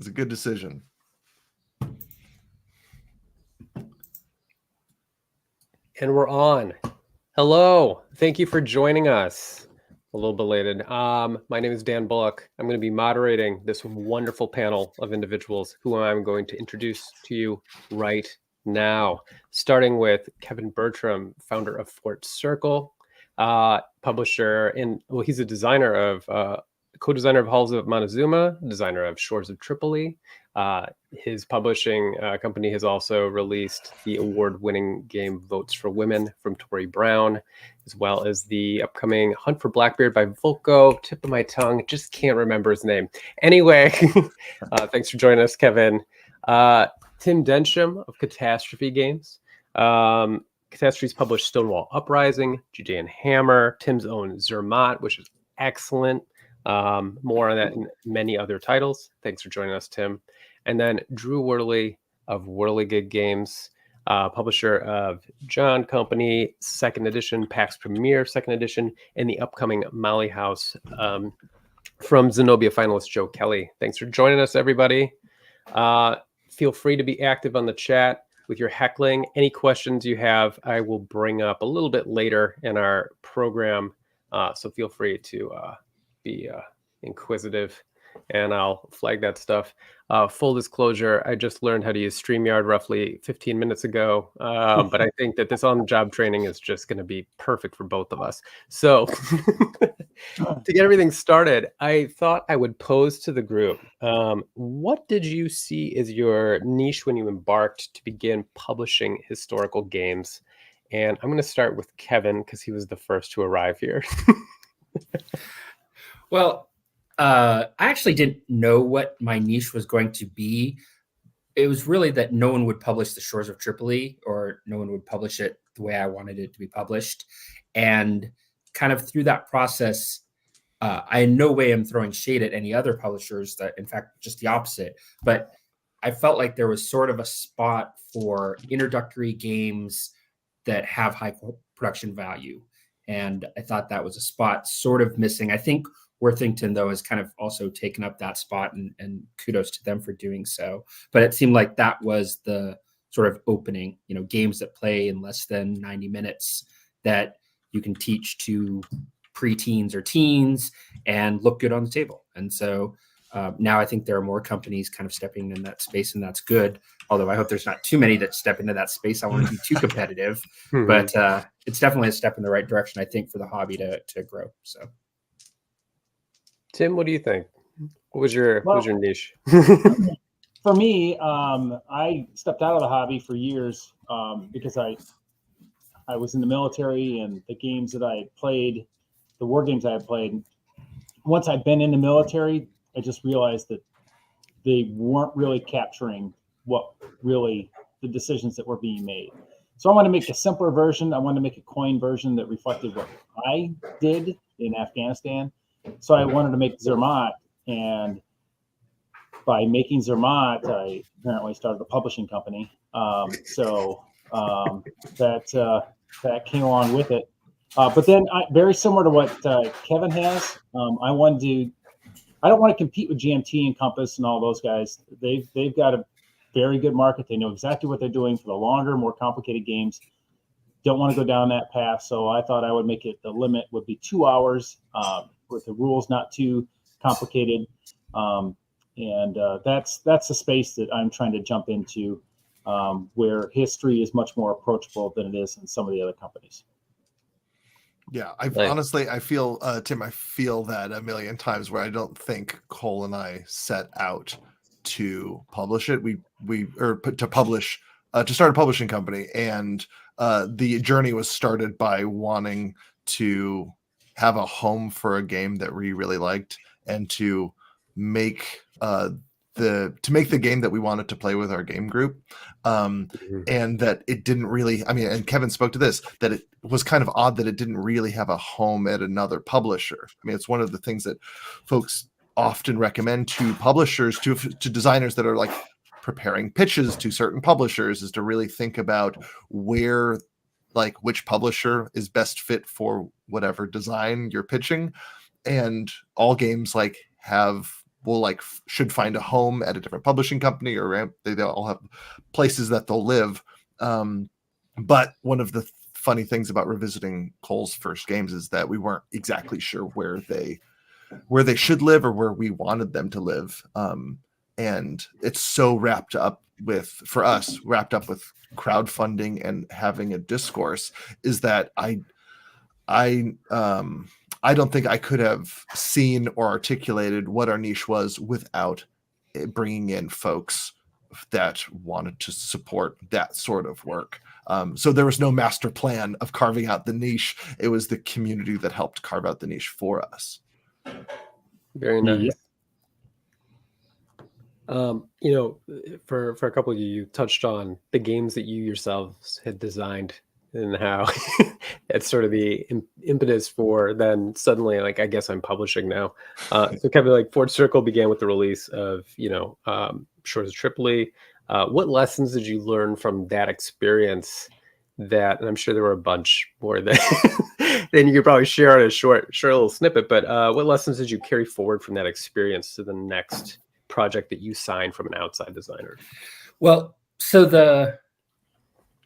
was a good decision. And we're on. Hello. Thank you for joining us. A little belated. My name is Dan Bullock. I'm going to be moderating this wonderful panel of individuals who I'm going to introduce to you right now. Starting with Kevin Bertram, founder of Fort Circle, publisher, and well, he's a designer of co-designer of Halls of Montezuma, designer of Shores of Tripoli. His publishing company has also released the award-winning game Votes for Women from Tori Brown, as well as the upcoming Hunt for Blackbeard by Volko. Tip of my tongue, just can't remember his name. Anyway, thanks for joining us, Kevin. Tim Densham of Catastrophe Games. Catastrophe's published Stonewall Uprising, Judean Hammer, Tim's own Zermatt, which is excellent. More on that and many other titles. Thanks for joining us, Tim. And then Drew Wehrle of Wehrlegig Games, publisher of John Company, Second Edition, PAX Premier, Second Edition, and the upcoming Molly House from Zenobia finalist Joe Kelly. Thanks for joining us, everybody. Feel free to be active on the chat with your heckling. Any questions you have, I will bring up a little bit later in our program. So feel free to be inquisitive, and I'll flag that stuff. Full disclosure, I just learned how to use StreamYard roughly 15 minutes ago, but I think that this on-the-job training is just going to be perfect for both of us. So to get everything started, I thought I would pose to the group, what did you see as your niche when you embarked to begin publishing historical games? And I'm going to start with Kevin because he was the first to arrive here. Well, I actually didn't know what my niche was going to be. It was really that no one would publish The Shores of Tripoli, or no one would publish it the way I wanted it to be published. And kind of through that process, I in no way am throwing shade at any other publishers, that in fact, just the opposite. But I felt like there was sort of a spot for introductory games that have high production value. And I thought that was a spot sort of missing. I think Worthington, though, has kind of also taken up that spot, and kudos to them for doing so. But it seemed like that was the sort of opening, games that play in less than 90 minutes that you can teach to preteens or teens and look good on the table. And so now I think there are more companies kind of stepping in that space, and that's good. Although I hope there's not too many that step into that space. I want to be too competitive, but it's definitely a step in the right direction, I think, for the hobby to grow. So. Tim, what do you think? What was your niche? For me, I stepped out of the hobby for years because I was in the military, and the games that I played, the war games I had played, once I'd been in the military, I just realized that they weren't really capturing what really the decisions that were being made. So I wanted to make a simpler version. I wanted to make a coin version that reflected what I did in Afghanistan. So I wanted to make Zermatt, and by making Zermatt, I apparently started a publishing company. So that came along with it. But then, very similar to what Kevin has, I don't want to compete with GMT and Compass and all those guys. They've got a very good market. They know exactly what they're doing for the longer, more complicated games. Don't want to go down that path. So I thought I would make it, the limit would be 2 hours. With the rules not too complicated, and that's the space that I'm trying to jump into, where history is much more approachable than it is in some of the other companies. Yeah, honestly, I feel, Tim, I feel that a million times, where I don't think Cole and I set out to publish it. To start a publishing company, and the journey was started by wanting to have a home for a game that we really liked, and to make the game that we wanted to play with our game group. And that it didn't really, and Kevin spoke to this, that it was kind of odd that it didn't really have a home at another publisher. It's one of the things that folks often recommend to publishers, to designers that are like preparing pitches to certain publishers, is to really think about where, like, which publisher is best fit for whatever design you're pitching. And all games like have will like should find a home at a different publishing company, or they all have places that they'll live. But one of the funny things about revisiting Cole's first games is that we weren't exactly sure where they should live or where we wanted them to live. And it's so wrapped up with crowdfunding and having a discourse, is that I don't think I could have seen or articulated what our niche was without bringing in folks that wanted to support that sort of work. So there was no master plan of carving out the niche. It was the community that helped carve out the niche for us. Very nice. Yeah. You know, for a couple of you touched on the games that you yourselves had designed and how it's sort of the impetus for then suddenly, like, I guess I'm publishing now. So Kevin, like Fort Circle began with the release of, Shores of Tripoli. What lessons did you learn from that experience that, and I'm sure there were a bunch more than you could probably share in a short little snippet, but what lessons did you carry forward from that experience to the next project that you signed from an outside designer? Well, so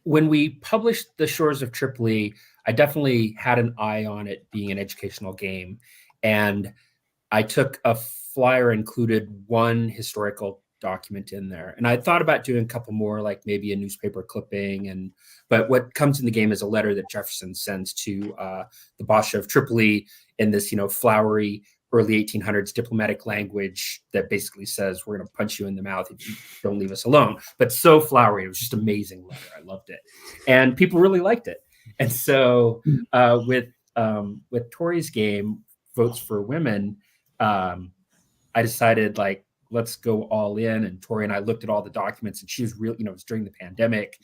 when we published the Shores of Tripoli, I definitely had an eye on it being an educational game. And I took a flyer, included one historical document in there. And I thought about doing a couple more, like maybe a newspaper clipping. But what comes in the game is a letter that Jefferson sends to the Basha of Tripoli in this, flowery early 1800s diplomatic language that basically says, we're going to punch you in the mouth if you don't leave us alone. But so flowery. It was just amazing letter. I loved it. And people really liked it. And so with Tori's game, Votes for Women, I decided, like, let's go all in. And Tori and I looked at all the documents, and she was really, it was during the pandemic.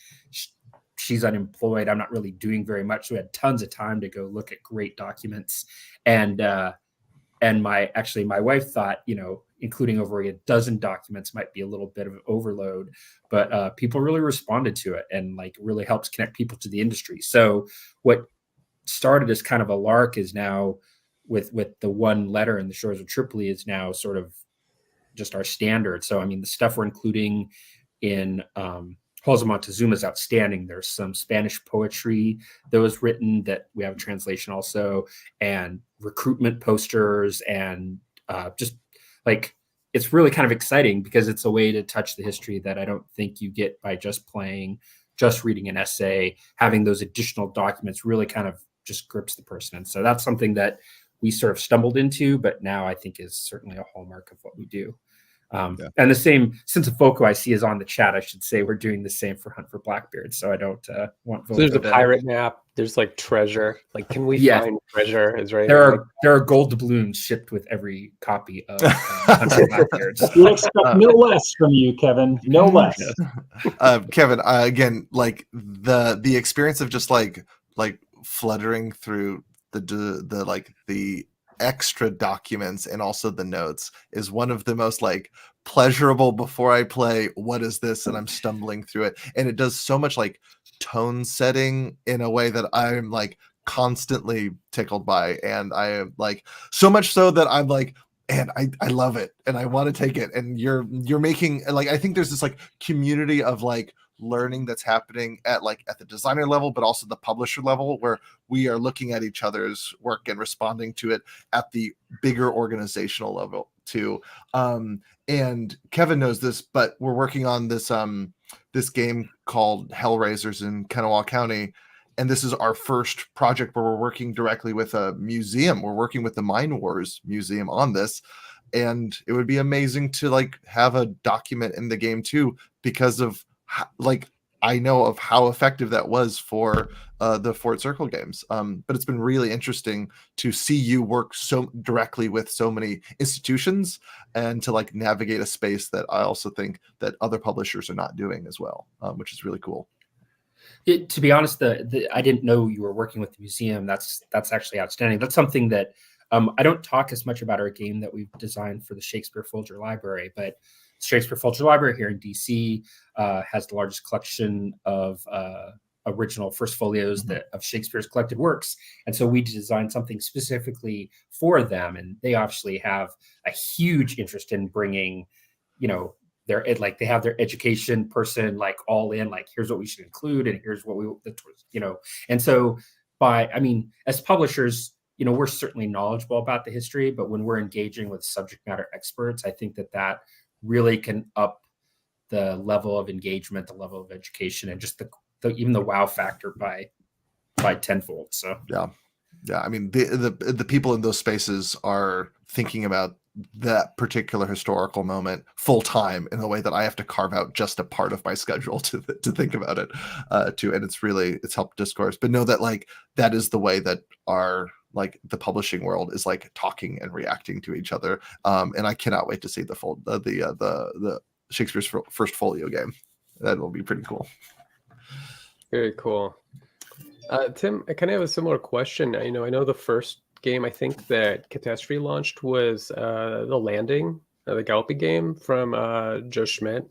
She's unemployed. I'm not really doing very much. So we had tons of time to go look at great documents. And my wife thought, including over a dozen documents might be a little bit of an overload, but people really responded to it, and like really helps connect people to the industry. So what started as kind of a lark is now with the one letter in the Shores of Tripoli is now sort of just our standard. So, I mean, the stuff we're including in Halls of Montezuma is outstanding. There's some Spanish poetry that was written that we have a translation also, and recruitment posters, and just like, it's really kind of exciting because it's a way to touch the history that I don't think you get by just playing, just reading an essay. Having those additional documents really kind of just grips the person. And so that's something that we sort of stumbled into, but now I think is certainly a hallmark of what we do. And the same sense of foco I see is on the chat. I should say we're doing the same for Hunt for Blackbeard, so I don't want. So there's a pirate map. There's like treasure. Like, can we find treasure? Is right. There are gold doubloons shipped with every copy of Hunt for Blackbeard. We'll expect no less from you, Kevin. No less. Kevin, again, like the experience of just like fluttering through the extra documents and also the notes is one of the most like pleasurable before I play. What is this? And I'm stumbling through it, and it does so much like tone setting in a way that I'm like constantly tickled by, and I am like so much so that I'm like, and I love it and I want to take it. And you're making, like, I think there's this like community of like learning that's happening at the designer level, but also the publisher level, where we are looking at each other's work and responding to it at the bigger organizational level too. And Kevin knows this, but we're working on this this game called Hellraisers in Kanawha County, and this is our first project where we're working directly with a museum. We're working with the Mine Wars Museum on this, and it would be amazing to like have a document in the game too, because of like I know of how effective that was for the Fort Circle games. But it's been really interesting to see you work so directly with so many institutions and to like navigate a space that I also think that other publishers are not doing as well, which is really cool. To be honest, I didn't know you were working with the museum. That's actually outstanding. That's something that I don't talk as much about our game that we've designed for the Shakespeare Folger Library, but Shakespeare Folger Library here in DC has the largest collection of original first folios of Shakespeare's collected works. And so we designed something specifically for them. And they obviously have a huge interest in bringing, you know, they have their education person like all in, like, here's what we should include, and here's what you know. And so as publishers, you know, we're certainly knowledgeable about the history, but when we're engaging with subject matter experts, I think that really can up the level of engagement, the level of education, and just even the wow factor by tenfold. So yeah. I mean, the people in those spaces are thinking about that particular historical moment full time in a way that I have to carve out just a part of my schedule to think about it too. And it's helped discourse, but know that like that is the way that the publishing world is like talking and reacting to each other. And I cannot wait to see the Shakespeare's first folio game. That will be pretty cool. Very cool. Tim, I kind of have a similar question. I know the first game I think that Catastrophe launched was The Landing, the Gallopy game from Joe Schmidt.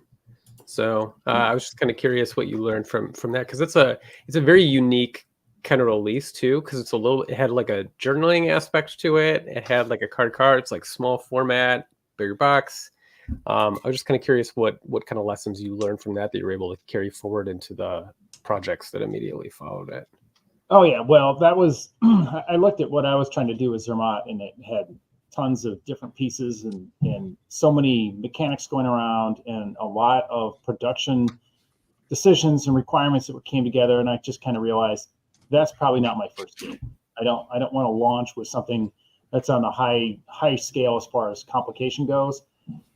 So I was just kind of curious what you learned from that, because it's a very unique kind of release too, because it had like a journaling aspect to it. It had like a card. It's like small format, bigger box. I was just kind of curious what kind of lessons you learned from that you were able to carry forward into the projects that immediately followed it. Oh yeah, well, that was I looked at what I was trying to do with Zermatt, and it had tons of different pieces and so many mechanics going around and a lot of production decisions and requirements that came together. And I just kind of realized that's probably not my first game. I don't want to launch with something that's on a high scale as far as complication goes.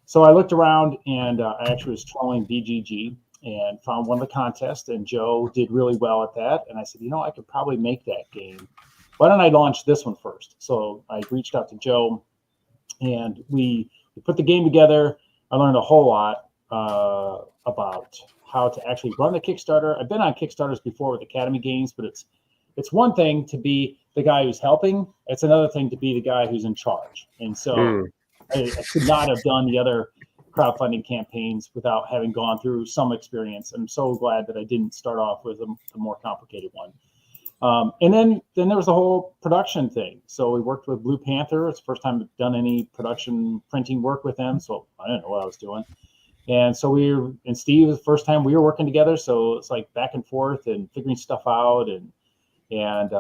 So I looked around, and I actually was trolling BGG and found one of the contests, and Joe did really well at that. And I said, I could probably make that game. Why don't I launch this one first? So I reached out to Joe, and we put the game together. I learned a whole lot about how to actually run the Kickstarter. I've been on Kickstarters before with Academy Games, but it's one thing to be the guy who's helping. It's another thing to be the guy who's in charge. And so I could not have done the other crowdfunding campaigns without having gone through some experience. I'm so glad that I didn't start off with a more complicated one. And then there was the whole production thing. So we worked with Blue Panther. It's the first time I've done any production printing work with them, so I didn't know what I was doing. And so and Steve was the first time we were working together. So it's like back and forth and figuring stuff out. And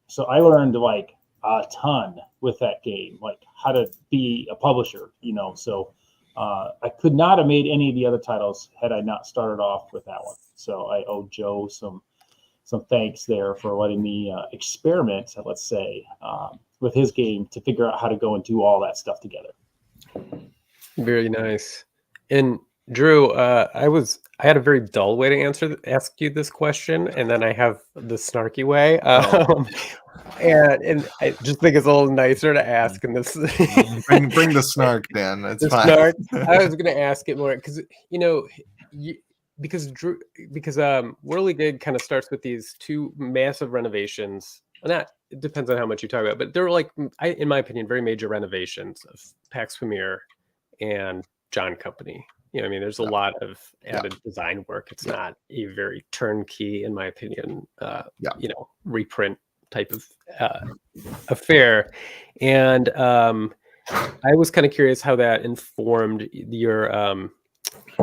so I learned like a ton with that game, like how to be a publisher, so I could not have made any of the other titles had I not started off with that one. So I owe Joe some thanks there for letting me experiment, let's say, with his game to figure out how to go and do all that stuff together. Very nice. And Drew, I had a very dull way to ask you this question, and then I have the snarky way. And I just think it's a little nicer to ask in this. bring the snark, Dan. It's fine. Snark. I was going to ask it more because because Wehrlegig kind of starts with these two massive renovations. And that it depends on how much you talk about, but they're like, in my opinion, very major renovations of Pax Pamir and John Company. There's a lot of added design work. It's not a very turnkey, in my opinion, reprint type of affair. And I was kind of curious how that informed your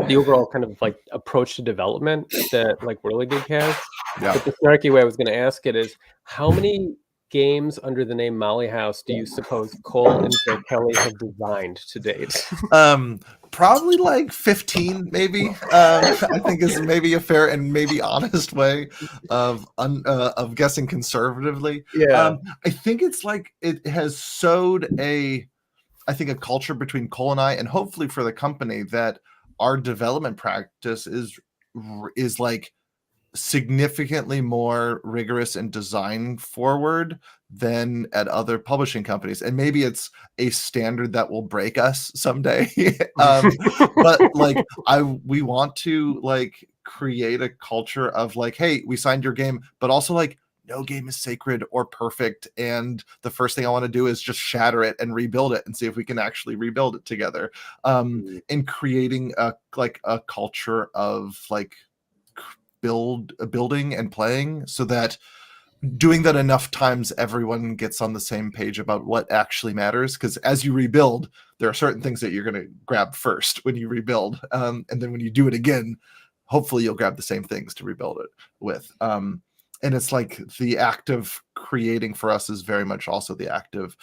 the overall kind of like approach to development that like Wehrlegig has. Yeah. But the snarky way I was going to ask it is, how many games under the name Molly House do you suppose Cole and Joe Kelly have designed to date? Probably like 15, maybe. I think is maybe a fair and maybe honest way of guessing conservatively. Yeah. I think it's like it has sowed a culture between Cole and I, and hopefully for the company, that our development practice is like significantly more rigorous and design forward than at other publishing companies. And maybe it's a standard that will break us someday. But like we want to like create a culture of like, hey, we signed your game, but also like no game is sacred or perfect. And the first thing I want to do is just shatter it and rebuild it and see if we can actually rebuild it together. And creating a culture of like building and playing, so that doing that enough times, everyone gets on the same page about what actually matters. Because as you rebuild, there are certain things that you're going to grab first when you rebuild. And then when you do it again, hopefully you'll grab the same things to rebuild it with. And it's like the act of creating for us is very much also the act of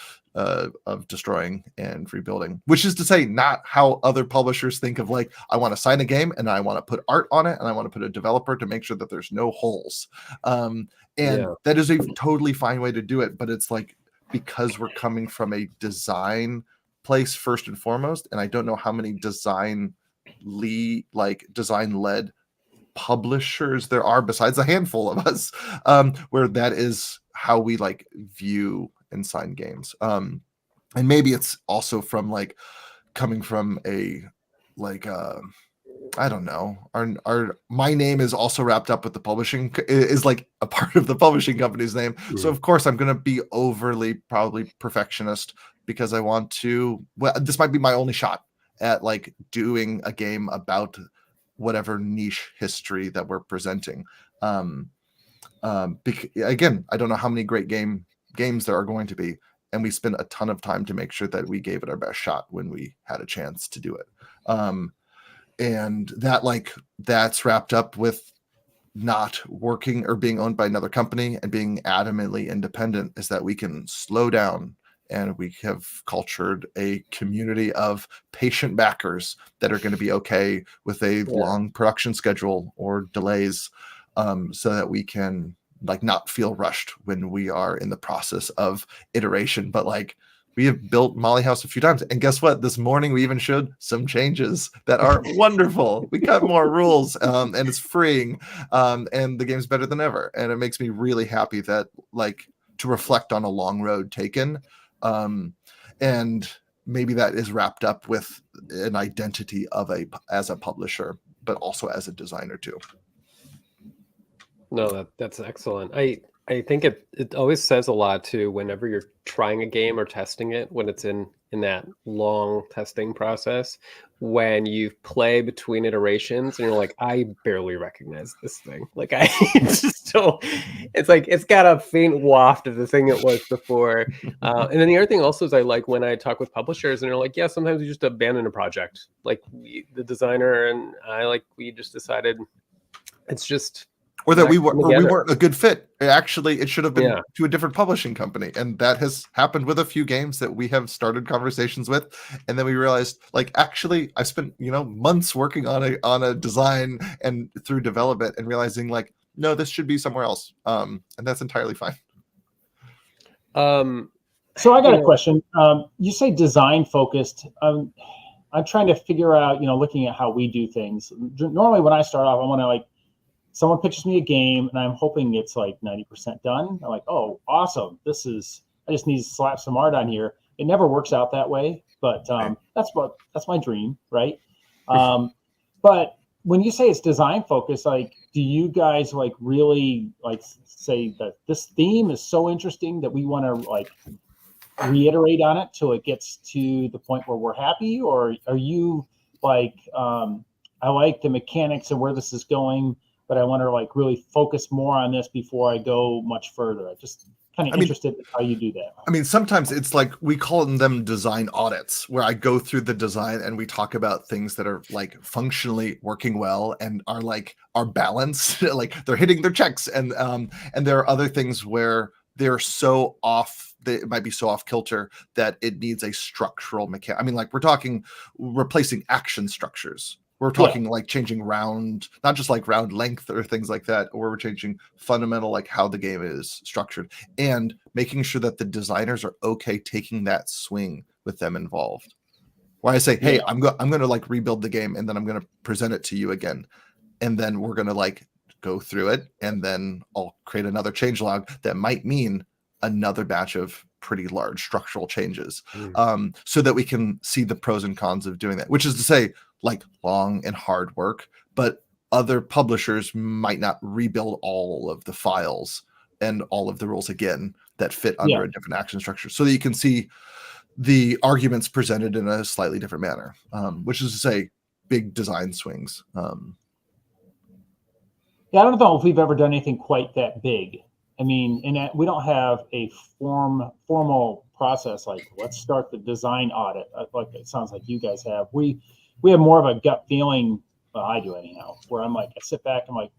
destroying and rebuilding, which is to say not how other publishers think of, like, I want to sign a game and I want to put art on it and I want to put a developer to make sure that there's no holes. That is a totally fine way to do it. But it's like, because we're coming from a design place first and foremost, and I don't know how many design-led publishers there are besides a handful of us, where that is how we like view and sign games. And maybe it's also from like coming from a like I don't know, our my name is also wrapped up with the publishing, is like a part of the publishing company's name. So of course I'm going to be overly probably perfectionist, because I want to, well, this might be my only shot at like doing a game about whatever niche history that we're presenting. Again, I don't know how many great games there are going to be, and we spent a ton of time to make sure that we gave it our best shot when we had a chance to do it. And that's wrapped up with not working or being owned by another company and being adamantly independent, is that we can slow down, and we have cultured a community of patient backers that are going to be okay with a long production schedule or delays, so that we can like not feel rushed when we are in the process of iteration. But like, we have built Molly House a few times, and guess what? This morning we even showed some changes that are wonderful. We got more rules, and it's freeing, and the game's better than ever. And it makes me really happy that, like, to reflect on a long road taken, and maybe that is wrapped up with an identity of as a publisher, but also as a designer too. No, that's excellent. I think it always says a lot too, whenever you're trying a game or testing it, when it's in that long testing process, when you play between iterations and you're like, I barely recognize this thing. Like, I just don't, it's like, it's got a faint waft of the thing it was before. And then the other thing also is, I like when I talk with publishers and they're like, yeah, sometimes we just abandon a project. Like the designer and we just decided it's just, or that we weren't a good fit. It should have been to a different publishing company. And that has happened with a few games that we have started conversations with. And then we realized, like, actually I spent, months working on a design and through development, and realizing like, no, this should be somewhere else. And that's entirely fine. So I got a question. You say design focused. I'm trying to figure out, looking at how we do things. Normally when I start off, I want to someone pitches me a game and I'm hoping it's like 90% done. I'm like, oh, awesome. I just need to slap some art on here. It never works out that way, but that's my dream. Right. But when you say it's design focused, like, do you guys really say that this theme is so interesting that we want to reiterate on it till it gets to the point where we're happy? Or are you I like the mechanics and where this is going, but I want to really focus more on this before I go much further? I'm just kind of interested in how you do that. I mean, sometimes it's like, we call them design audits, where I go through the design and we talk about things that are like functionally working well and are balanced, like they're hitting their checks. And there are other things where they're so off, it might be so off kilter that it needs a structural mechanic. I mean, like, we're talking replacing action structures. We're talking like changing round, not just like round length or things like that, or we're changing fundamental, like how the game is structured, and making sure that the designers are okay taking that swing with them involved. Where I say, hey, I'm going to rebuild the game, and then I'm going to present it to you again. And then we're going to go through it, and then I'll create another changelog that might mean another batch of pretty large structural changes, so that we can see the pros and cons of doing that, which is to say, long and hard work, but other publishers might not rebuild all of the files and all of the rules again that fit under a different action structure, so that you can see the arguments presented in a slightly different manner, which is to say, big design swings. Yeah, I don't know if we've ever done anything quite that big. I mean, and we don't have a formal process like let's start the design audit like it sounds like you guys have. We have more of a gut feeling. Well, I do anyhow, where I'm like, I sit back, I'm like,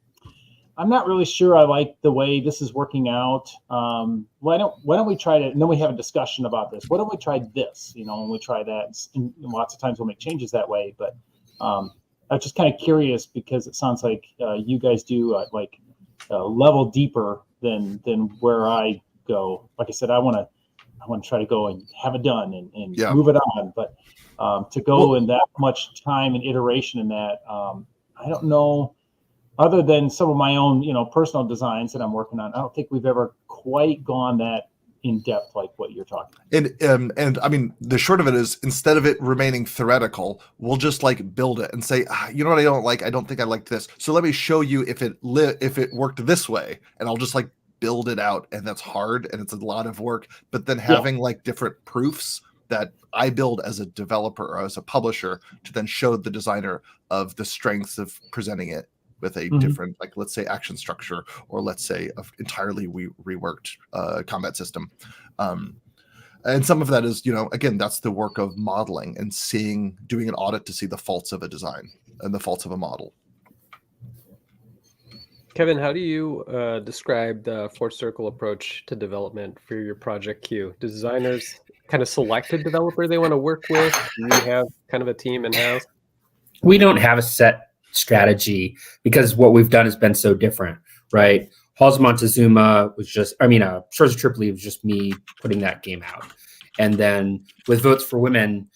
I'm not really sure I like the way this is working out. Why don't we try to, and then we have a discussion about this. Why don't we try this? You know, when we try that, and lots of times we'll make changes that way. But I'm just kind of curious because it sounds like you guys do like a level deeper than where I go. Like I said, I want to try to go and have it done and move it on. But to go in that much time and iteration in that, I don't know. Other than some of my own, personal designs that I'm working on, I don't think we've ever quite gone that in depth like what you're talking about. And I mean, the short of it is, instead of it remaining theoretical, we'll just like build it and say, you know what I don't like? I don't think I like this. So let me show you if it worked this way, and I'll just like build it out. And that's hard and it's a lot of work. But then having like different proofs that I build as a developer or as a publisher to then show the designer of the strengths of presenting it with a different, like, let's say, action structure, or let's say entirely reworked combat system. And some of that is, again, that's the work of modeling and doing an audit to see the faults of a design and the faults of a model. Kevin, how do you describe the Fort Circle approach to development for your project queue? Do designers kind of select a developer they want to work with? Do you have kind of a team in-house? We don't have a set strategy because what we've done has been so different, right? Halls of Montezuma was just, Shores of Tripoli was just me putting that game out. And then with Votes for Women,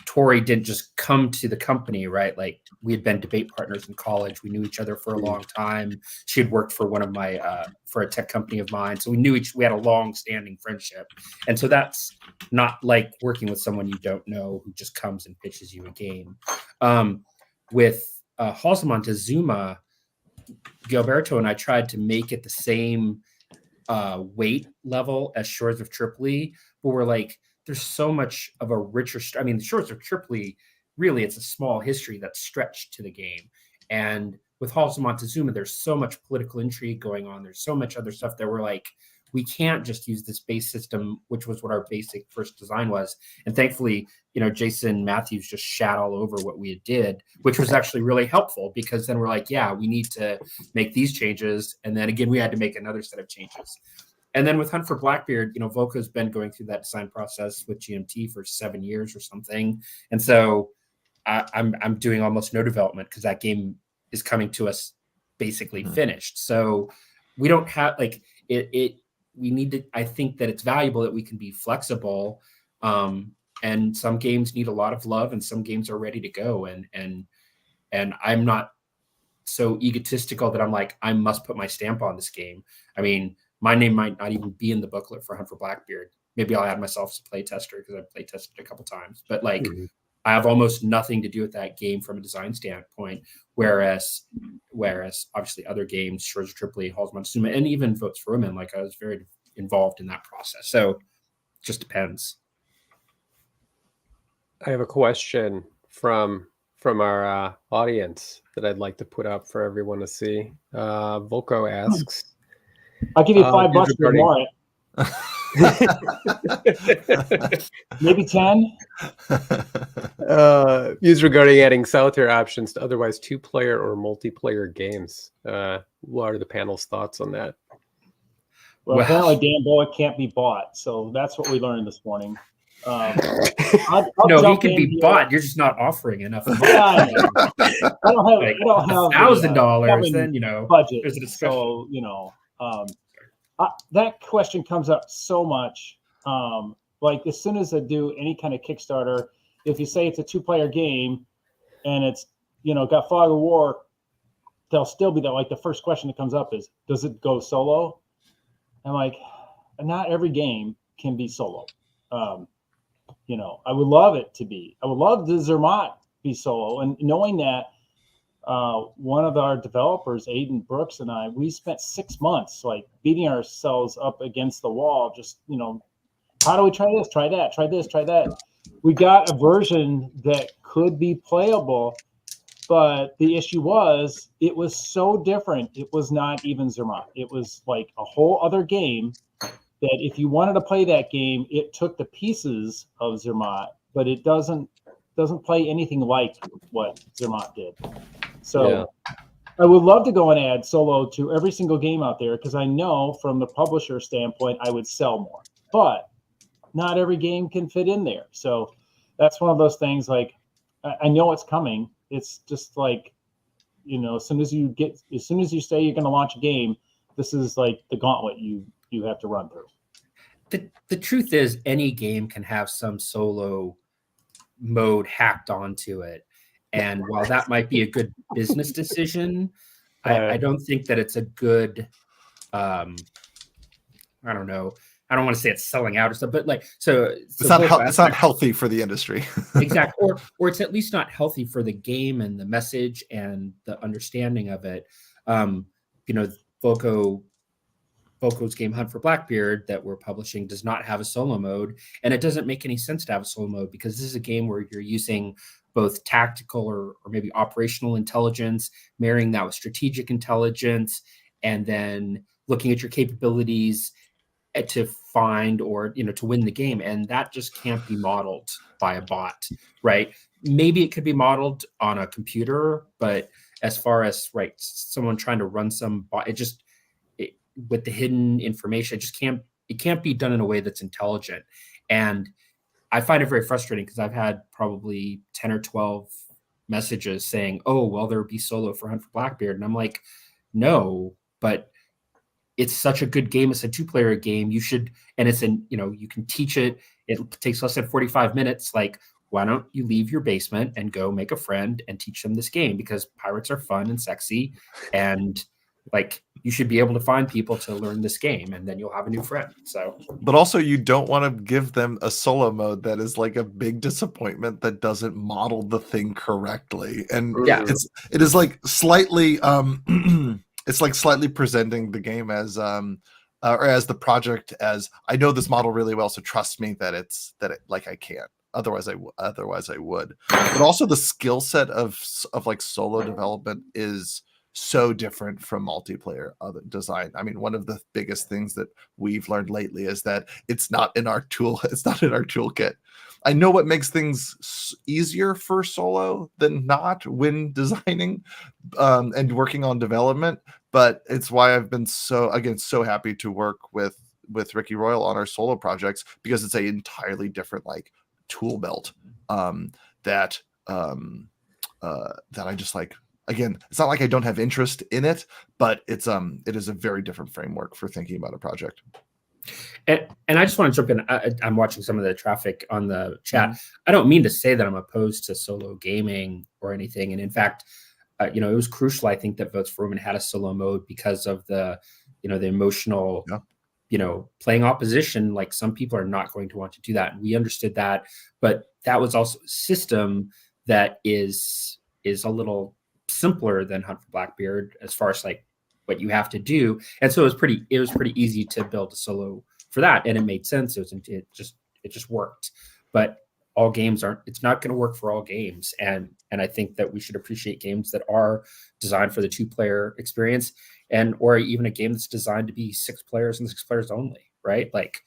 Tori didn't just come to the company, right? Like, we had been debate partners in college. We knew each other for a long time. She had worked for one of my, for a tech company of mine. So we had a long standing friendship. And so that's not like working with someone you don't know who just comes and pitches you a game. With Halls of Montezuma, Gilberto and I tried to make it the same weight level as Shores of Tripoli, but we're like, there's so much of a richer, the Shores of Tripoli, really, it's a small history that's stretched to the game. And with Halls of Montezuma, there's so much political intrigue going on. There's so much other stuff that we're like, we can't just use this base system, which was what our basic first design was. And thankfully, Jason Matthews just shat all over what we did, which was actually really helpful, because then we're like, yeah, we need to make these changes. And then again, we had to make another set of changes. And then with Hunt for Blackbeard, Volko's been going through that design process with GMT for 7 years or something. And so I'm doing almost no development because that game is coming to us basically finished. So we don't have we need to, I think that it's valuable that we can be flexible. And some games need a lot of love and some games are ready to go. And I'm not so egotistical that I'm like, I must put my stamp on this game. My name might not even be in the booklet for Hunt for Blackbeard. Maybe I'll add myself as a play tester because I've play tested a couple times, but I have almost nothing to do with that game from a design standpoint. Whereas obviously other games, Shores of Tripoli, Halls of Montezuma, and even Votes for Women, I was very involved in that process. So it just depends. I have a question from our audience that I'd like to put up for everyone to see. Volko asks, I'll give you $5 for more. Maybe 10. Views regarding adding solitaire options to otherwise 2-player or multiplayer games. What are the panel's thoughts on that? Well, apparently Dan Bullock can't be bought, so that's what we learned this morning. No, he can be bought. You're just not offering enough. I don't have $1,000. Then budget. There's a discussion. So that question comes up so much. Like as soon as I do any kind of Kickstarter, if you say it's a 2-player game and it's got Fog of War, they'll still be there. Like the first question that comes up is, does it go solo? I'm like, not every game can be solo. I would love it to be. I would love the Zermatt be solo, and knowing that. One of our developers, Aiden Brooks, and I, we spent 6 months beating ourselves up against the wall. Just, how do we try this, try that, try this, try that? We got a version that could be playable, But the issue was, it was so different. It was not even Zermatt. It was like a whole other game that if you wanted to play that game, it took the pieces of Zermatt, but it doesn't play anything like what Zermatt did. So I would love to go and add solo to every single game out there, because I know from the publisher standpoint, I would sell more. But not every game can fit in there. So that's one of those things, like, I know it's coming. It's just like, as soon as you say you're going to launch a game, this is like the gauntlet you have to run through. The truth is, any game can have some solo mode hacked onto it. And while that might be a good business decision, I don't think that it's a good, I don't know. I don't want to say it's selling out or stuff, but like, it's not healthy for the industry. Exactly. Or it's at least not healthy for the game and the message and the understanding of it. Volko's game Hunt for Blackbeard that we're publishing does not have a solo mode, and it doesn't make any sense to have a solo mode, because this is a game where you're using both tactical or maybe operational intelligence, marrying that with strategic intelligence, and then looking at your capabilities to find or to win the game. And that just can't be modeled by a bot, right? Maybe it could be modeled on a computer, but as far as someone trying to run some bot, with the hidden information, it can't be done in a way that's intelligent. And I find it very frustrating, because I've had probably 10 or 12 messages saying, oh, well, there would be solo for Hunt for Blackbeard. And I'm like, no, but it's such a good game. It's a 2-player game. You should, and you can teach it. It takes less than 45 minutes. Like, why don't you leave your basement and go make a friend and teach them this game? Because pirates are fun and sexy, and you should be able to find people to learn this game, and then you'll have a new friend. So, but also you don't want to give them a solo mode that is like a big disappointment that doesn't model the thing correctly. And it is like slightly it's like slightly presenting the game as or as the project as, I know this model really well, so trust me that I can't. Otherwise I would. But also the skill set of like solo development is so different from multiplayer design. I mean, one of the biggest things that we've learned lately is that it's not in our toolkit. I know what makes things easier for solo than not when designing and working on development, but it's why I've been so happy to work with Ricky Royal on our solo projects, because it's an entirely different tool belt that I just like. Again, it's not like I don't have interest in it, but it is a very different framework for thinking about a project. And I just want to jump in. I'm watching some of the traffic on the chat. Mm-hmm. I don't mean to say that I'm opposed to solo gaming or anything. And in fact, it was crucial, I think, that Votes for Women had a solo mode because of the emotional, playing opposition. Like, some people are not going to want to do that. And we understood that, but that was also a system that is a little simpler than Hunt for Blackbeard as far as what you have to do. And so it was pretty easy to build a solo for that, and it made sense. It just worked. But all games it's not going to work for all games, and I think that we should appreciate games that are designed for the 2-player experience, or even a game that's designed to be 6 players and 6 players only, right? Like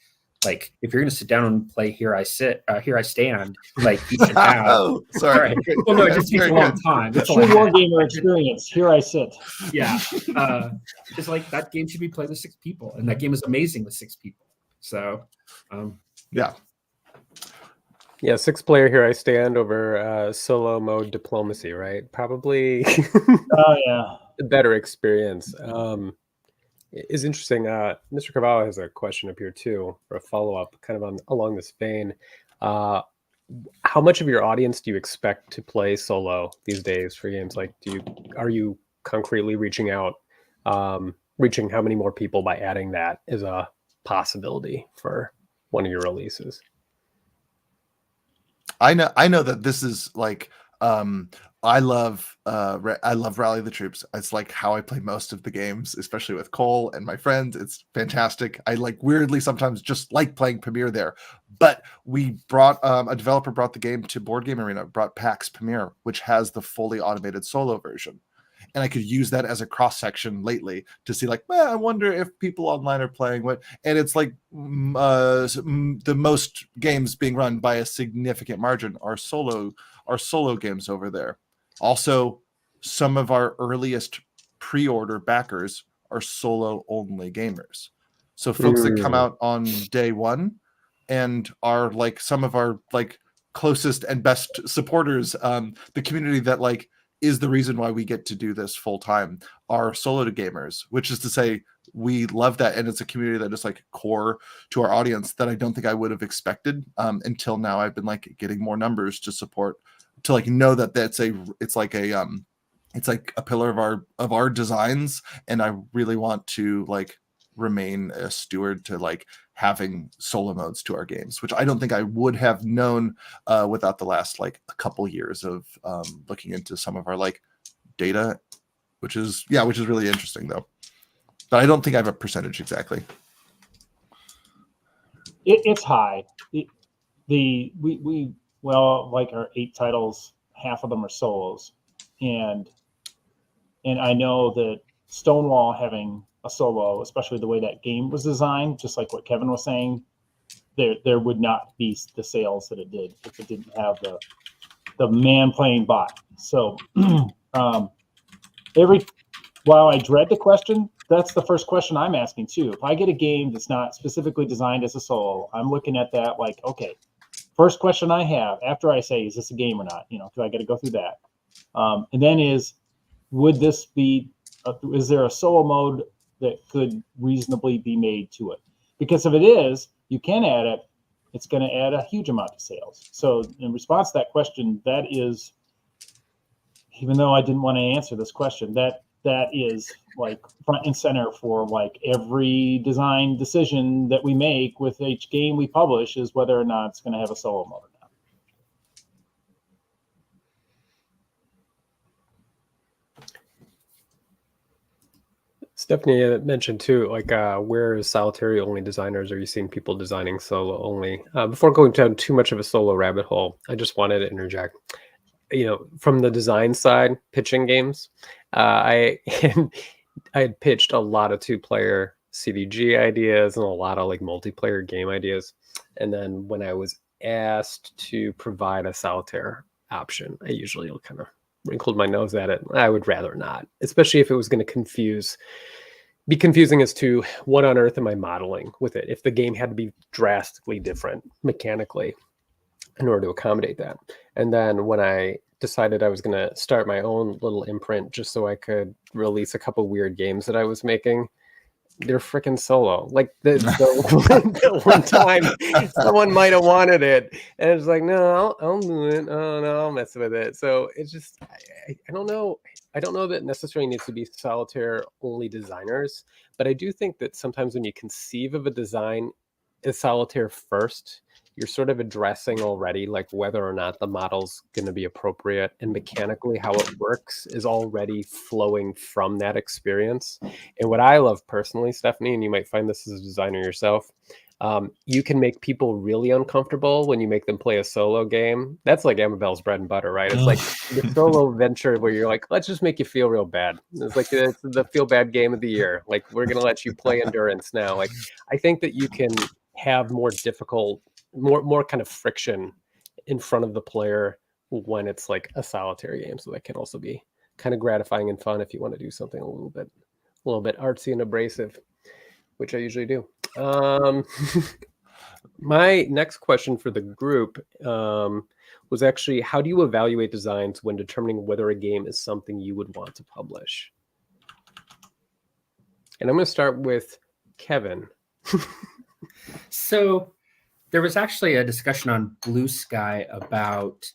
if you're going to sit down and play Here I Stand, you should have. Oh, sorry. Right. Well, no, it just takes a long time. It's true wargamer experience. Here I sit. Yeah, it's that game should be played with 6 people, and that game is amazing with 6 people. So, yeah, 6-player Here I Stand over solo mode diplomacy, right? Probably. Oh yeah, a better experience. Is interesting. Mr. Cavallo has a question up here too, for a follow-up, kind of along this vein. How much of your audience do you expect to play solo these days for games? Are you concretely reaching out, reaching how many more people by adding that as a possibility for one of your releases? I know that this is I love Rally the Troops. It's like how I play most of the games, especially with Cole and my friends. It's fantastic. I like weirdly sometimes just like playing Pamir there. But we brought a developer brought the game to Board Game Arena, brought PAX Pamir, which has the fully automated solo version. And I could use that as a cross section lately to see like, I wonder if people online are playing what. And it's like the most games being run by a significant margin are solo games over there. Also, some of our earliest pre-order backers are solo only gamers. So folks that come out on day one and are like some of our like closest and best supporters, the community that like is the reason why we get to do this full time, are solo gamers, which is to say we love that. And it's a community that is like core to our audience that I don't think I would have expected until now. I've been like getting more numbers to support, to like know that it's like a pillar of our designs. And I really want to like remain a steward to like having solo modes to our games, which I don't think I would have known without the last like a couple years of looking into some of our like data, which is really interesting though. But I don't think I have a percentage exactly. It's high. Well, like our 8 titles, half of them are solos, and I know that Stonewall having a solo, especially the way that game was designed, just like what Kevin was saying, there would not be the sales that it did if it didn't have the man playing bot. So while I dread the question, that's the first question I'm asking too. If I get a game that's not specifically designed as a solo, I'm looking at that like, okay, first question I have after I say, is this a game or not? You know, because I got to go through that. And then would this be, is there a solo mode that could reasonably be made to it? Because if it is, you can add it. It's going to add a huge amount of sales. So in response to that question, that is, even though I didn't want to answer this question, that is like front and center for like every design decision that we make with each game we publish, is whether or not it's going to have a solo mode or not. Stephanie mentioned too, like where is solitary only designers? Are you seeing people designing solo only? Before going down too much of a solo rabbit hole, I just wanted to interject. You know, from the design side, pitching games, I had pitched a lot of 2-player CDG ideas and a lot of like multiplayer game ideas. And then when I was asked to provide a solitaire option, I usually kind of wrinkled my nose at it. I would rather not, especially if it was going to be confusing as to what on earth am I modeling with it, if the game had to be drastically different mechanically in order to accommodate that. And then when I decided I was going to start my own little imprint just so I could release a couple weird games that I was making, they're freaking solo. Like the one time someone might have wanted it, and it's like, no, I'll do it. Oh no, I'll mess with it. So it's just, I don't know. I don't know that it necessarily needs to be solitaire only designers, but I do think that sometimes when you conceive of a design as solitaire first, you're sort of addressing already like whether or not the model's going to be appropriate, and mechanically how it works is already flowing from that experience. And what I love personally, Stephanie, and you might find this as a designer yourself, you can make people really uncomfortable when you make them play a solo game. That's like Amabel's bread and butter, right? It's like the solo venture where you're like, let's just make you feel real bad. It's like it's the feel bad game of the year. Like, we're going to let you play endurance now. Like, I think that you can have more difficult, more kind of friction in front of the player when it's like a solitary game. So that can also be kind of gratifying and fun if you want to do something a little bit artsy and abrasive, which I usually do. My next question for the group was actually, how do you evaluate designs when determining whether a game is something you would want to publish? And I'm going to start with Kevin. So there was actually a discussion on Blue Sky about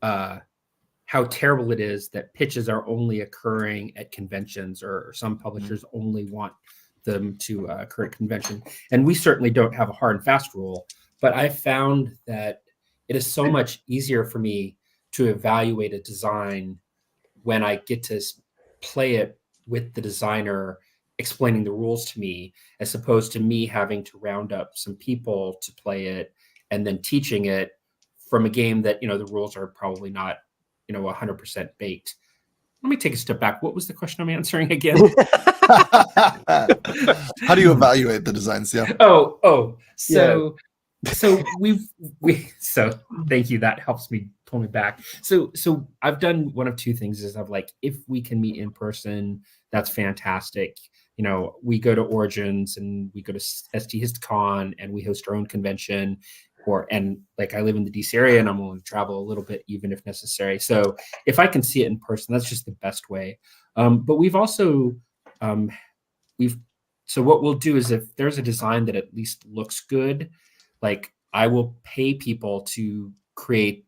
how terrible it is that pitches are only occurring at conventions, or some publishers only want them to occur at convention. And we certainly don't have a hard and fast rule, but I found that it is so much easier for me to evaluate a design when I get to play it with the designer explaining the rules to me, as opposed to me having to round up some people to play it and then teaching it from a game that, the rules are probably not, 100% baked. Let me take a step back. What was the question I'm answering again? How do you evaluate the designs? Yeah. So thank you. That helps me pull me back. So I've done one of two things is I've like, if we can meet in person, that's fantastic. We go to Origins and we go to SD HistCon and we host our own convention, and I live in the DC area and I'm willing to travel a little bit even if necessary. So if I can see it in person, that's just the best way. But we've also so what we'll do is if there's a design that at least looks good, I will pay people to create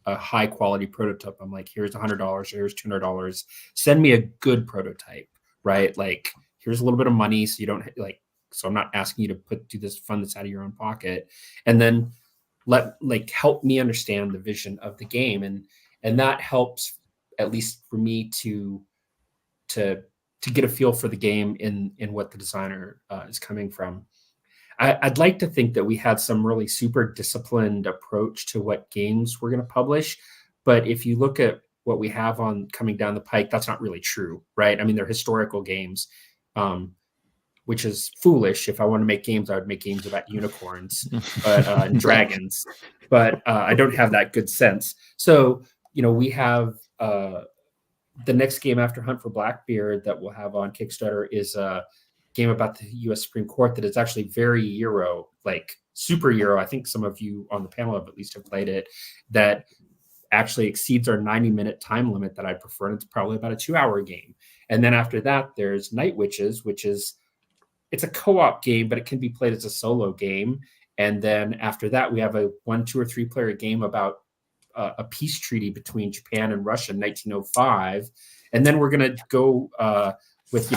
a high quality prototype. I'm like, here's $100, here's $200. Send me a good prototype, right? Here's a little bit of money, so you don't so I'm not asking you to do this fund that's out of your own pocket, and then help me understand the vision of the game, and that helps at least for me to get a feel for the game in what the designer is coming from. I'd like to think that we had some really super disciplined approach to what games we're going to publish, but if you look at what we have on coming down the pike, that's not really true, right? I mean, they're historical games, which is foolish. If I want to make games, I would make games about unicorns and dragons, but I don't have that good sense. So, we have the next game after Hunt for Blackbeard that we'll have on Kickstarter is a game about the U.S. Supreme Court that is actually very Euro, super Euro. I think some of you on the panel have played it, that actually exceeds our 90-minute time limit that I prefer. And it's probably about a 2-hour game. And then after that, there's Night Witches, it's a co-op game, but it can be played as a solo game. And then after that, we have a 1, 2, or 3 player game about a peace treaty between Japan and Russia in 1905. And then we're going to go with,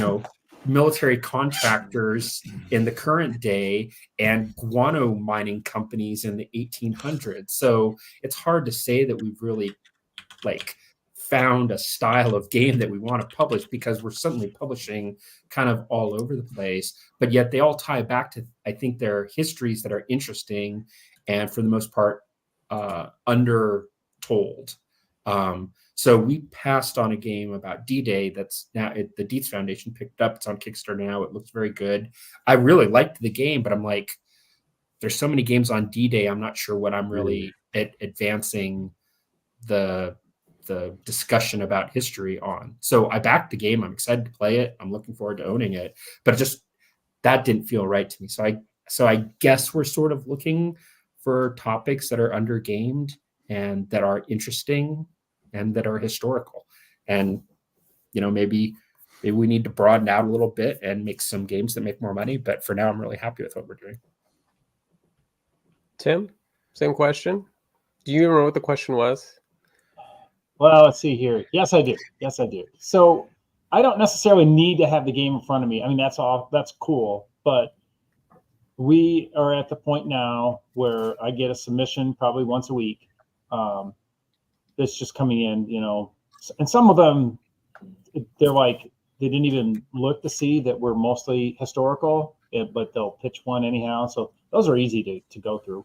military contractors in the current day and guano mining companies in the 1800s. So it's hard to say that we've really found a style of game that we want to publish, because we're suddenly publishing kind of all over the place, but yet they all tie back to, I think, their histories that are interesting and for the most part undertold. So we passed on a game about D-Day that's now the Dietz Foundation picked up. It's on Kickstarter now. It looks very good. I really liked the game, but I'm like, there's so many games on D-Day. I'm not sure what I'm really advancing the discussion about history on. So I backed the game. I'm excited to play it. I'm looking forward to owning it, but that didn't feel right to me. So I guess we're sort of looking for topics that are undergamed and that are interesting and that are historical. And, maybe we need to broaden out a little bit and make some games that make more money. But for now, I'm really happy with what we're doing. Tim, same question. Do you remember what the question was? Well, let's see here. Yes, I do. So I don't necessarily need to have the game in front of me. I mean, that's cool. But we are at the point now where I get a submission probably once a week. That's just coming in, and some of them, they're they didn't even look to see that we're mostly historical, but they'll pitch one anyhow. So those are easy to go through.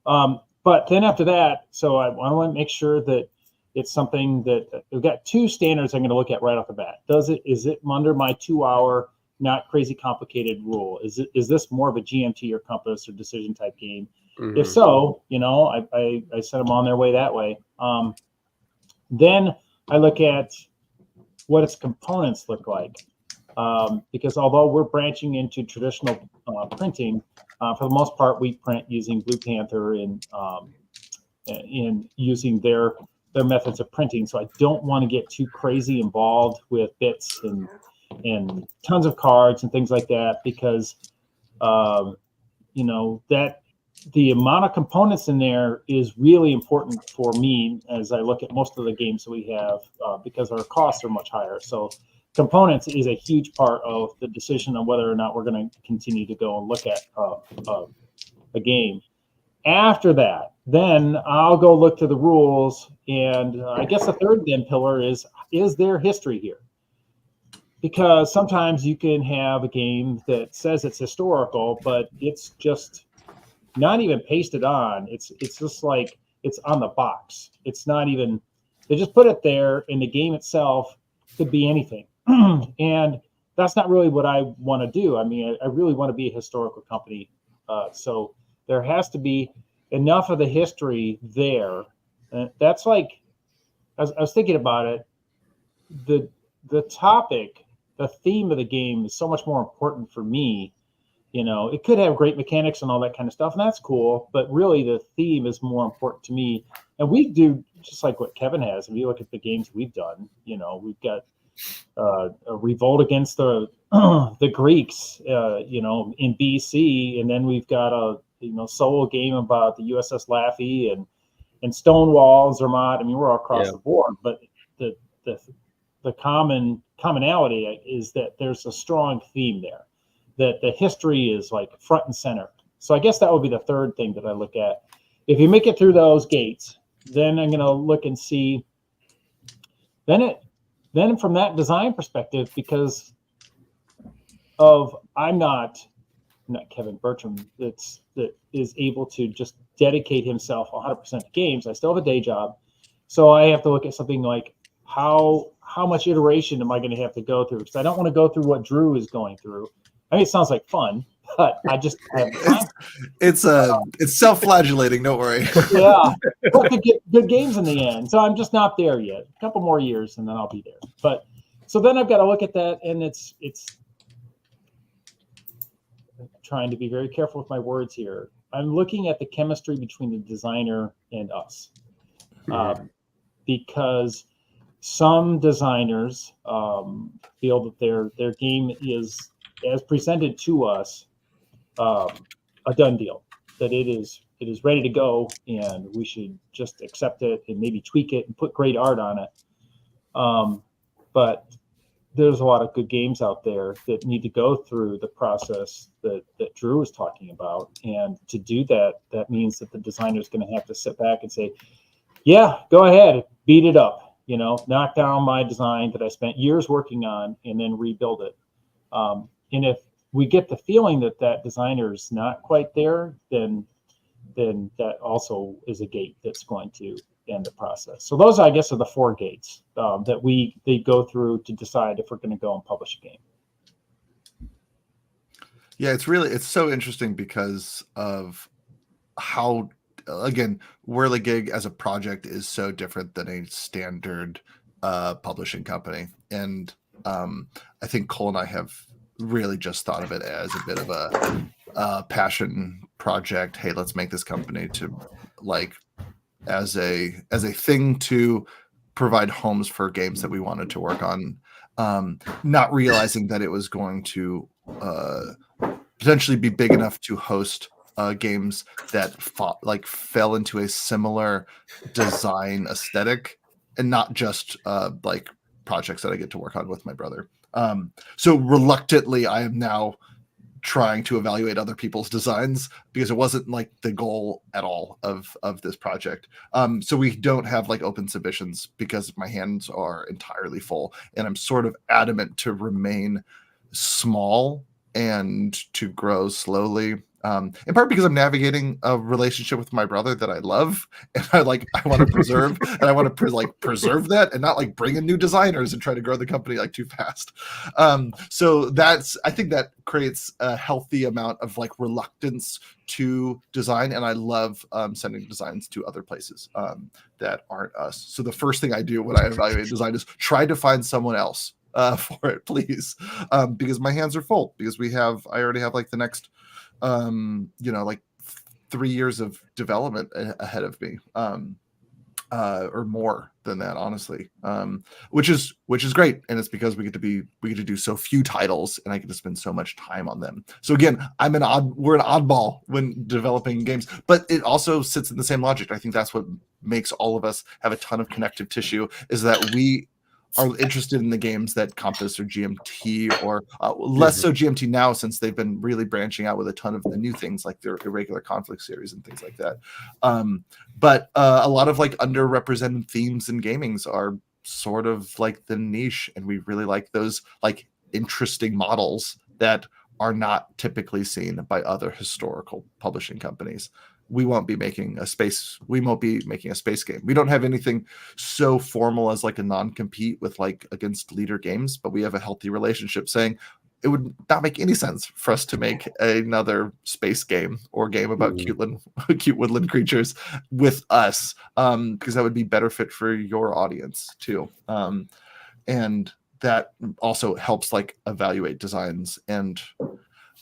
But then after that, so I want to make sure that it's something that we've got 2 standards I'm going to look at right off the bat. Is it under my 2-hour, not crazy complicated rule? Is this more of a GMT or Compass or decision type game? Mm-hmm. If so, I set them on their way that way. Then I look at what its components look like, because although we're branching into traditional printing, for the most part we print using Blue Panther and in using their methods of printing. So I don't want to get too crazy involved with bits and tons of cards and things like that, because that the amount of components in there is really important for me as I look at most of the games that we have, because our costs are much higher. So components is a huge part of the decision on whether or not we're going to continue to go and look at a game. After that, then I'll go look to the rules And I guess the third then pillar is there history here? Because sometimes you can have a game that says it's historical, but it's just not even pasted on. It's just like it's on the box. It's not even, they just put it there, and the game itself could be anything. And that's not really what I want to do. I mean, I really want to be a historical company. So there has to be enough of the history there. That's like, I was thinking about it, the topic, the theme of the game is so much more important for me. You know, it could have great mechanics and all that kind of stuff, and that's cool, but really the theme is more important to me. And we do just like what Kevin has. If you look at the games we've done, you know, we've got a revolt against the the Greeks, you know, in BC, and then we've got a solo game about the USS Laffey and Stonewall, Zermatt. I mean, we're all across the board, but the commonality is that there's a strong theme there, that the history is like front and center. So I guess that would be the third thing that I look at. If you make it through those gates, then I'm going to look and see. Then from that design perspective, because of I'm not Kevin Bertram that is able to just dedicate himself 100% to games. I still have a day job, so I have to look at something like how much iteration am I going to have to go through? Because I don't want to go through what Drew is going through. I mean, it sounds like fun, but I just have time. It's self-flagellating. Don't worry. Yeah, but to get good games in the end. So I'm just not there yet. A couple more years, and then I'll be there. But so then I've got to look at that, and it's trying to be very careful with my words here. I'm looking at the chemistry between the designer and us, because some designers feel that their game is, as presented to us, a done deal, that it is ready to go, and we should just accept it and maybe tweak it and put great art on it. But there's a lot of good games out there that need to go through the process that Drew was talking about. And to do that, that means that the designer is going to have to sit back and say, yeah, go ahead, beat it up, you know, knock down my design that I spent years working on and then rebuild it. And if we get the feeling that that designer is not quite there, then that also is a gate that's going to end the process. So those, I guess, are the 4 gates that they go through to decide if we're going to go and publish a game. Yeah, it's so interesting because of how, again, Wehrlegig as a project is so different than a standard publishing company. And I think Cole and I have really just thought of it as a bit of a passion project. Hey, let's make this company to like as a thing to provide homes for games that we wanted to work on, not realizing that it was going to potentially be big enough to host games that fell into a similar design aesthetic, and not just like projects that I get to work on with my brother. So reluctantly, I am now trying to evaluate other people's designs because it wasn't like the goal at all of this project. So we don't have like open submissions because my hands are entirely full, and I'm sort of adamant to remain small and to grow slowly. In part because I'm navigating a relationship with my brother that I love, and I want to preserve, and I want to preserve that, and not like bring in new designers and try to grow the company like too fast. So I think that creates a healthy amount of like reluctance to design, and I love sending designs to other places that aren't us. So the first thing I do when I evaluate design is try to find someone else for it, please, because my hands are full. Because I already have like the next like 3 years of development ahead of me, or more than that, honestly, which is great. And it's because we get to do so few titles, and I get to spend so much time on them. So again, we're an oddball when developing games, but it also sits in the same logic. I think that's what makes all of us have a ton of connective tissue, is that we are interested in the games that Compass or GMT, or less so GMT now, since they've been really branching out with a ton of the new things like their irregular conflict series and things like that. But a lot of like underrepresented themes in gamings are sort of like the niche, and we really like those like interesting models that are not typically seen by other historical publishing companies. We won't be making a space game. We don't have anything so formal as like a non-compete with like against Leader Games, but we have a healthy relationship saying it would not make any sense for us to make another space game or game about cute woodland creatures with us, because that would be better fit for your audience too. And that also helps like evaluate designs, and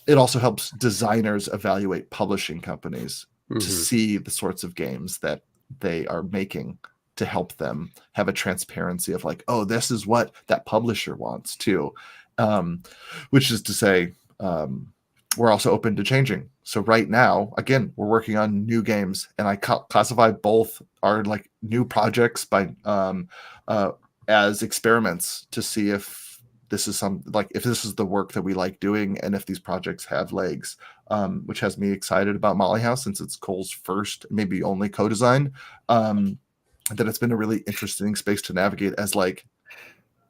it also helps designers evaluate publishing companies to see the sorts of games that they are making, to help them have a transparency of like, oh, this is what that publisher wants too. Which is to say, we're also open to changing. So right now, again, we're working on new games, and I classify both our like new projects by as experiments to see if this is if this is the work that we like doing, and if these projects have legs, which has me excited about Molly House, since it's Cole's first, maybe only co-design, that it's been a really interesting space to navigate as like,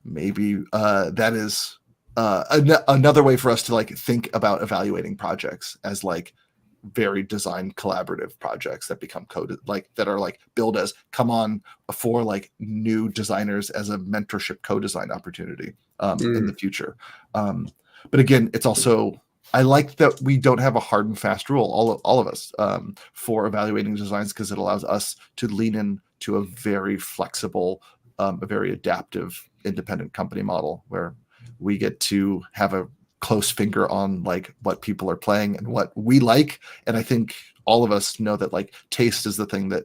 maybe that is another way for us to like think about evaluating projects as like very design collaborative projects that become coded, like that are like billed as come on for like new designers as a mentorship co-design opportunity in the future. But again, it's also, I like that we don't have a hard and fast rule, all of us, for evaluating designs, because it allows us to lean into a very flexible, a very adaptive independent company model, where we get to have a close finger on like what people are playing and what we like. And I think all of us know that like taste is the thing that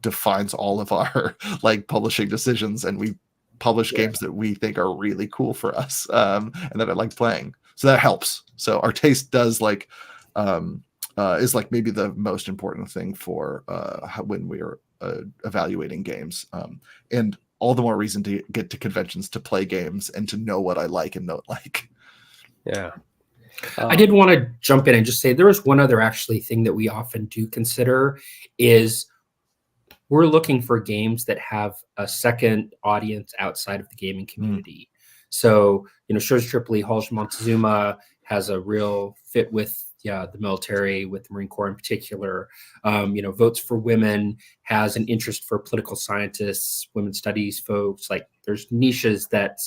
defines all of our like publishing decisions, and we publish games that we think are really cool for us, and that I like playing. So that helps. So our taste does like is like maybe the most important thing for when we are evaluating games, and all the more reason to get to conventions to play games and to know what I like and don't like. Yeah. I did want to jump in and just say there is one other actually thing that we often do consider is we're looking for games that have a second audience outside of the gaming community. So, Shores of Tripoli, Halls of Montezuma has a real fit with the military, with the Marine Corps in particular. Votes for Women has an interest for political scientists, women's studies folks. Like there's niches that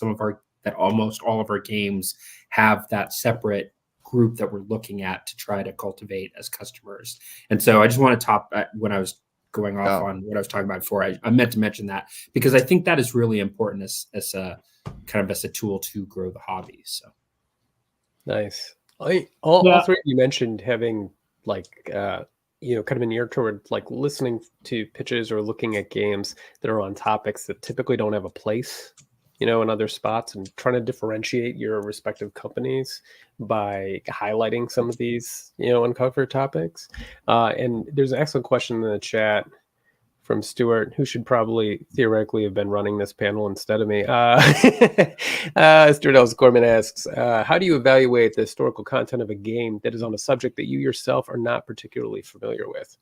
almost all of our games have that separate group that we're looking at to try to cultivate as customers. And so I just want to top when I was going off on what I was talking about before, I meant to mention that, because I think that is really important as a kind of as a tool to grow the hobby. So nice. All three of you mentioned having like kind of an ear toward like listening to pitches or looking at games that are on topics that typically don't have a place in other spots, and trying to differentiate your respective companies by highlighting some of these, uncovered topics. And there's an excellent question in the chat from Stuart, who should probably theoretically have been running this panel instead of me. Stuart Ellis Gorman asks, how do you evaluate the historical content of a game that is on a subject that you yourself are not particularly familiar with?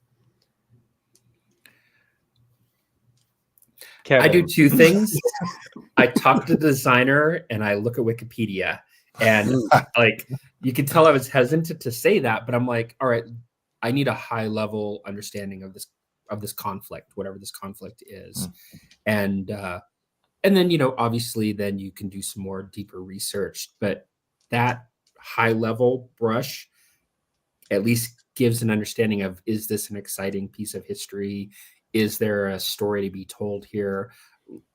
Kevin. I do two things. I talk to the designer and I look at Wikipedia, and like you can tell I was hesitant to say that, but I'm like, all right, I need a high level understanding of this conflict, whatever this conflict is. And then, obviously then you can do some more deeper research, but that high level brush at least gives an understanding of, is this an exciting piece of history? Is there a story to be told here?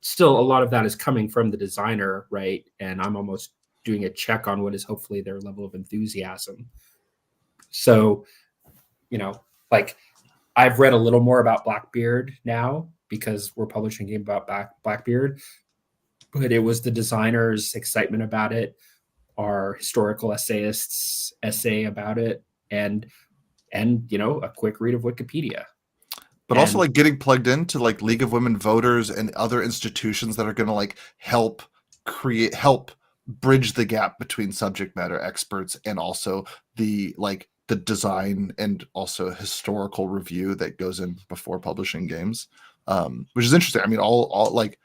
Still, a lot of that is coming from the designer, right? And I'm almost doing a check on what is hopefully their level of enthusiasm. So, like I've read a little more about Blackbeard now because we're publishing a game about Blackbeard, but it was the designer's excitement about it, our historical essayists' essay about it, and a quick read of Wikipedia. But also like getting plugged into like League of Women Voters and other institutions that are going to like help help bridge the gap between subject matter experts and also the design and also historical review that goes in before publishing games, which is interesting. I mean, all like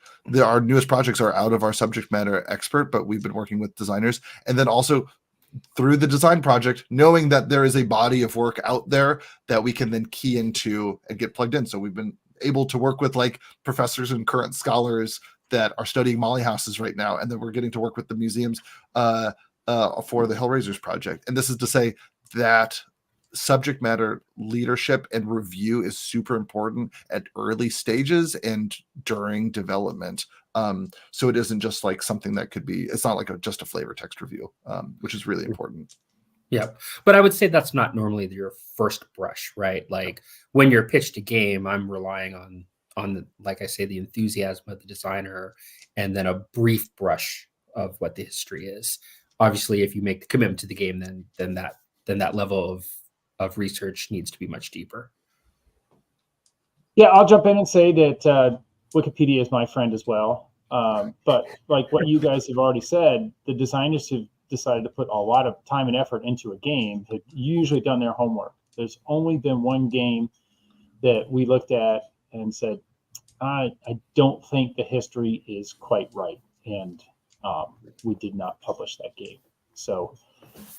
our newest projects are out of our subject matter expert, but we've been working with designers, and then also through the design project, knowing that there is a body of work out there that we can then key into and get plugged in. So we've been able to work with like professors and current scholars that are studying molly houses right now, and then we're getting to work with the museums for the Hellraisers project. And this is to say that subject matter leadership and review is super important at early stages and during development. So it isn't just like something that could be, it's not like just a flavor text review, which is really important. Yeah, but I would say that's not normally your first brush, right? Like when you're pitched a game, I'm relying on the, like I say, the enthusiasm of the designer, and then a brief brush of what the history is. Obviously, if you make the commitment to the game, then that level of research needs to be much deeper. Yeah, I'll jump in and say that Wikipedia is my friend as well. But like what you guys have already said, the designers who've decided to put a lot of time and effort into a game have usually done their homework. There's only been one game that we looked at and said, I don't think the history is quite right. And we did not publish that game. So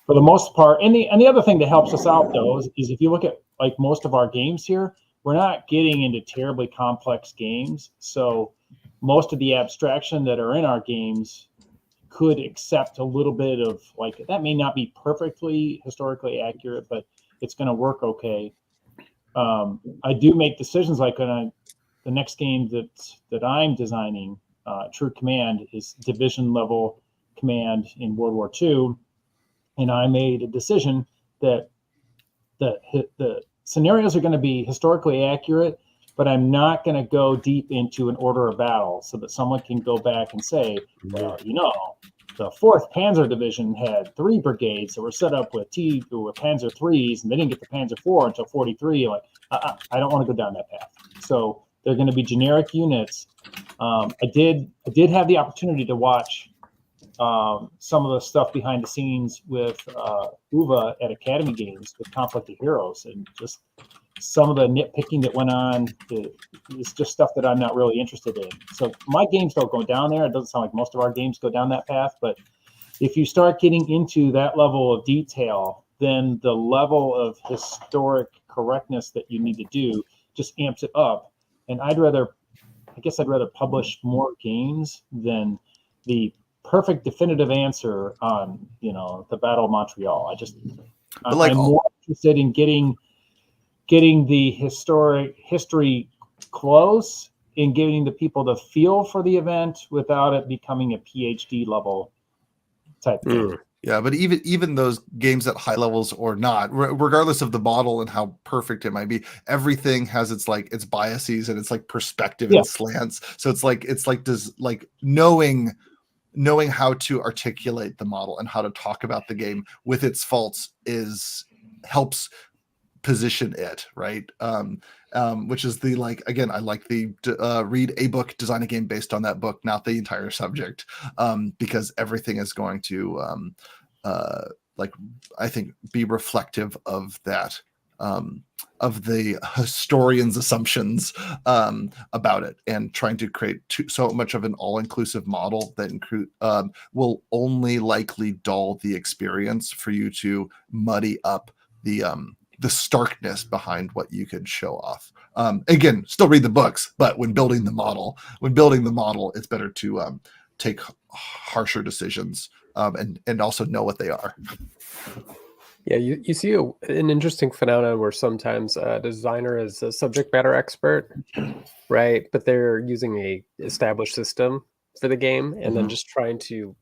for the most part, and the other thing that helps us out though is if you look at like most of our games here, we're not getting into terribly complex games. So most of the abstraction that are in our games could accept a little bit of like, that may not be perfectly historically accurate, but it's going to work okay. I do make decisions like when the next game that I'm designing, True Command, is division level command in World War II. And I made a decision that the scenarios are going to be historically accurate, but I'm not going to go deep into an order of battle so that someone can go back and say, well, the 4th Panzer Division had 3 brigades that were set up with Panzer IIIs, and they didn't get the Panzer IV until 43. Like, I don't want to go down that path. So they're going to be generic units. I did have the opportunity to watch some of the stuff behind the scenes with Uva at Academy Games with Conflict of Heroes, and just some of the nitpicking that went on is just stuff that I'm not really interested in. So my games don't go down there. It doesn't sound like most of our games go down that path, but if you start getting into that level of detail, then the level of historic correctness that you need to do just amps it up. And I guess I'd rather publish more games than the perfect definitive answer on, the Battle of Montreal. I'm more interested in getting the history close and giving the people the feel for the event without it becoming a PhD level type thing. Yeah, but even those games at high levels or not, regardless of the model and how perfect it might be, everything has its biases and its like perspective and slants. So it's knowing how to articulate the model and how to talk about the game with its faults helps position it right. Which is again, I like the read a book, design a game based on that book, not the entire subject, because everything is going to I think be reflective of that, of the historian's assumptions about it, and trying to create so much of an all-inclusive model that will only likely dull the experience for you to muddy up the starkness behind what you could show off. Again, still read the books, but when building the model, it's better to take harsher decisions and also know what they are. Yeah, you see an interesting phenomenon where sometimes a designer is a subject matter expert, right? But they're using a established system for the game, and then just trying to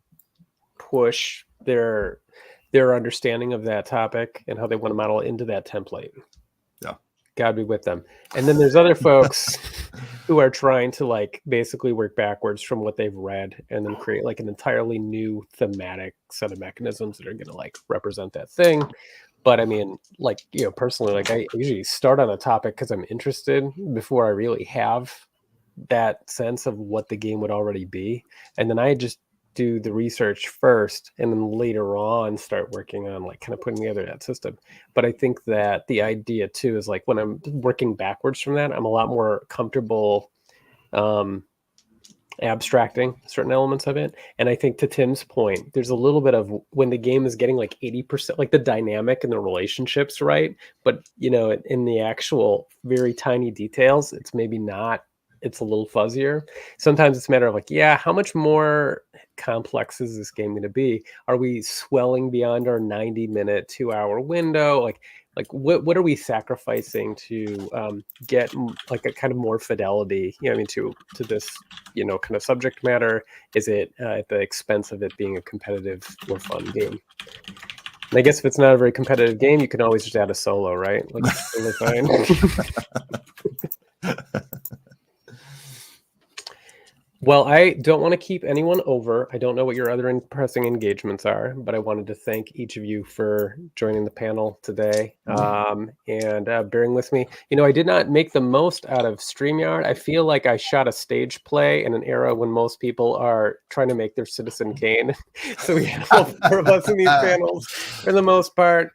push their understanding of that topic and how they want to model into that template. Yeah. God be with them. And then there's other folks who are trying to basically work backwards from what they've read and then create an entirely new thematic set of mechanisms that are going to represent that thing. But I mean, personally, I usually start on a topic because I'm interested before I really have that sense of what the game would already be. And then I just do the research first and then later on start working on like kind of putting together that system. But I think that the idea too is like when I'm working backwards from that, I'm a lot more comfortable abstracting certain elements of it. And I think to Tim's point, there's a little bit of when the game is getting like 80%, like the dynamic and the relationships, right? But you know, in the actual very tiny details, it's maybe not, it's a little fuzzier. Sometimes it's a matter of like, yeah, how much more complex is this game going to be? Are we swelling beyond our 90-minute, 2-hour window? Like what are we sacrificing to get like a kind of more fidelity, you know, I mean, to this, you know, kind of subject matter? Is it at the expense of it being a competitive or fun game? And I guess if it's not a very competitive game, you can always just add a solo, right? Like it's totally fine. Well, I don't want to keep anyone over. I don't know what your other pressing engagements are, but I wanted to thank each of you for joining the panel today and bearing with me. You know, I did not make the most out of StreamYard. I feel like I shot a stage play in an era when most people are trying to make their Citizen Kane. So we have all 4 of us in these panels for the most part.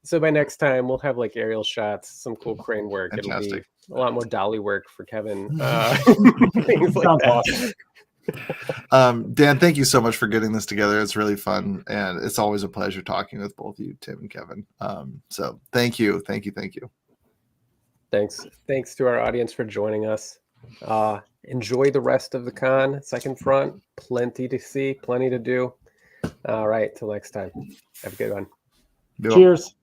So by next time, we'll have like aerial shots, some cool crane work. Fantastic. It'll be a lot more dolly work for Kevin. Things like that. Awesome. Dan, thank you so much for getting this together. It's really fun, and it's always a pleasure talking with both you, Tim and Kevin. So thank you. Thanks to our audience for joining us. Enjoy the rest of the con, Second Front. Plenty to see, plenty to do. All right, till next time. Have a good one. Cheers.